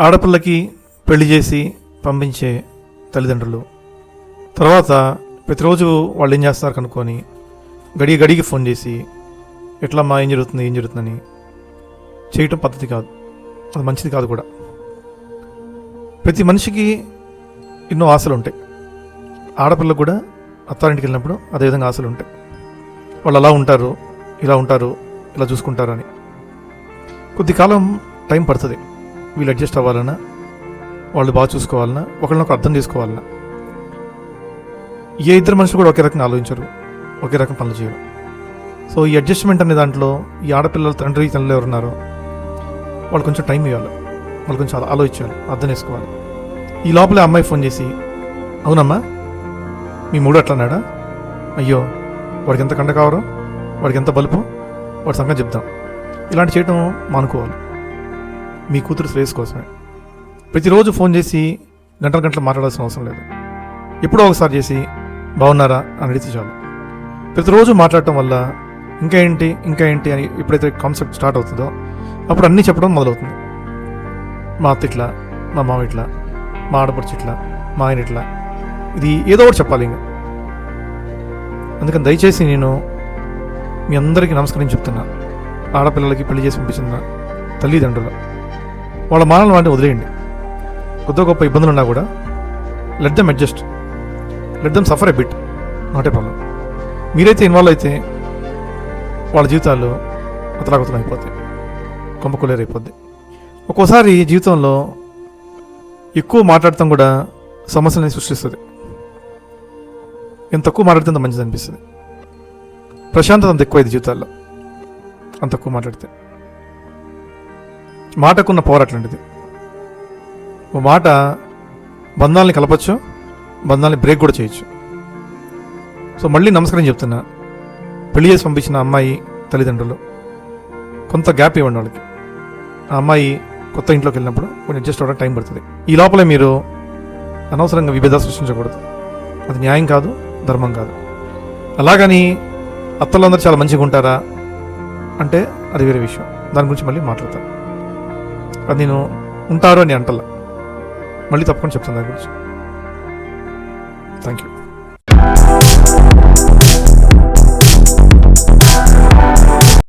ఆడపిల్లకి పెళ్లి చేసి పంపించే తల్లిదండ్రులు తర్వాత ప్రతిరోజు వాళ్ళు ఏం చేస్తారు కనుక్కొని గడికి ఫోన్ చేసి ఎట్లమ్మా ఏం జరుగుతుందని చేయటం పద్ధతి కాదు, అది మంచిది కాదు కూడా. ప్రతి మనిషికి ఎన్నో ఆశలు ఉంటాయి. ఆడపిల్లకు కూడా అత్తారింటికి వెళ్ళినప్పుడు అదేవిధంగా ఆశలు ఉంటాయి. వాళ్ళు అలా ఉంటారు, ఇలా చూసుకుంటారు అని. కొద్ది కాలం టైం పడుతుంది వీళ్ళు అడ్జస్ట్ అవ్వాలన్నా, వాళ్ళు బాగా చూసుకోవాలన్నా, ఒకరినొకరు అర్థం చేసుకోవాలన్నా. ఏ ఇద్దరు మనుషులు కూడా ఒకే రకంగా ఆలోచించరు, ఒకే రకం పనులు చేయరు. సో ఈ అడ్జస్ట్మెంట్ అనే దాంట్లో ఈ ఆడపిల్లల తల్లి ఎవరున్నారో వాళ్ళు కొంచెం టైం ఇవ్వాలి, వాళ్ళు కొంచెం ఆలోచించాలి, అర్థం చేసుకోవాలి. ఈ లోపలే అమ్మాయి ఫోన్ చేసి, అవునమ్మా మీ మూడు అట్లా అన్నాడా, అయ్యో వాడికి ఎంత కండ కావరో, వాడికి ఎంత బలుపు, వాడి సంగతి చెప్దాం, ఇలాంటి చేయటం మానుకోవాలి. మీ కూతురు శ్రేయస్ కోసమే. ప్రతిరోజు ఫోన్ చేసి గంటలు మాట్లాడాల్సిన అవసరం లేదు. ఎప్పుడో ఒకసారి చేసి బాగున్నారా అని అడిగితే చాలు. ప్రతిరోజు మాట్లాడటం వల్ల ఇంకా ఏంటి అని ఎప్పుడైతే కాన్సెప్ట్ స్టార్ట్ అవుతుందో అప్పుడు అన్నీ చెప్పడం మొదలవుతుంది. మా అత్త ఇట్లా, మా మామ ఇట్లా, మా ఆడపడుచు ఇట్లా, మా ఆయన ఇట్లా, ఇది ఏదో ఒకటి చెప్పాలి ఇంకా. అందుకని దయచేసి నేను మీ అందరికీ నమస్కరించి చెప్తున్నా, ఆడపిల్లలకి పెళ్లి చేసి పంపించిన తల్లిదండ్రులు వాళ్ళ మానవులు వాటిని వదిలేయండి. కొద్దిగా గొప్ప ఇబ్బందులు ఉన్నా కూడా let them adjust, let them suffer a bit, not a problem. మీరైతే ఇన్వాల్వ్ అయితే వాళ్ళ జీవితాలు అతలాకుతలం అయిపోతాయి, కొంపకొలేరైపోద్ది. ఒక్కోసారి జీవితంలో ఎక్కువ మాట్లాడటం కూడా సమస్యలని సృష్టిస్తుంది. ఎంత తక్కువ మాట్లాడితే అంత మంచిది అనిపిస్తుంది. ప్రశాంతత అంత ఎక్కువైంది జీవితాల్లో అంత తక్కువ మాట్లాడితే. మాటకున్న పవర్ అట్లాంటిది. ఓ మాట బంధాలని కలపచ్చు, బంధాలని బ్రేక్ కూడా చేయొచ్చు. సో మళ్ళీ నమస్కారం చెప్తున్నా, పెళ్లి చేసి పంపించిన అమ్మాయి తల్లిదండ్రులు కొంత గ్యాప్ ఇవ్వండి వాళ్ళకి. ఆ అమ్మాయి కొత్త ఇంట్లోకి వెళ్ళినప్పుడు కొంచెం అడ్జస్ట్ అవ్వడానికి టైం పడుతుంది. ఈ లోపలే మీరు అనవసరంగా విభేదాలు సృష్టించకూడదు. అది న్యాయం కాదు, ధర్మం కాదు. అలాగని అత్తలందరూ చాలా మంచిగా ఉంటారా అంటే అది వేరే విషయం, దాని గురించి మళ్ళీ మాట్లాడతాను. అది నేను ఉంటారు అని అంటలా, మళ్ళీ తప్పకుండా చెప్తాను దాని గురించి. Thank you.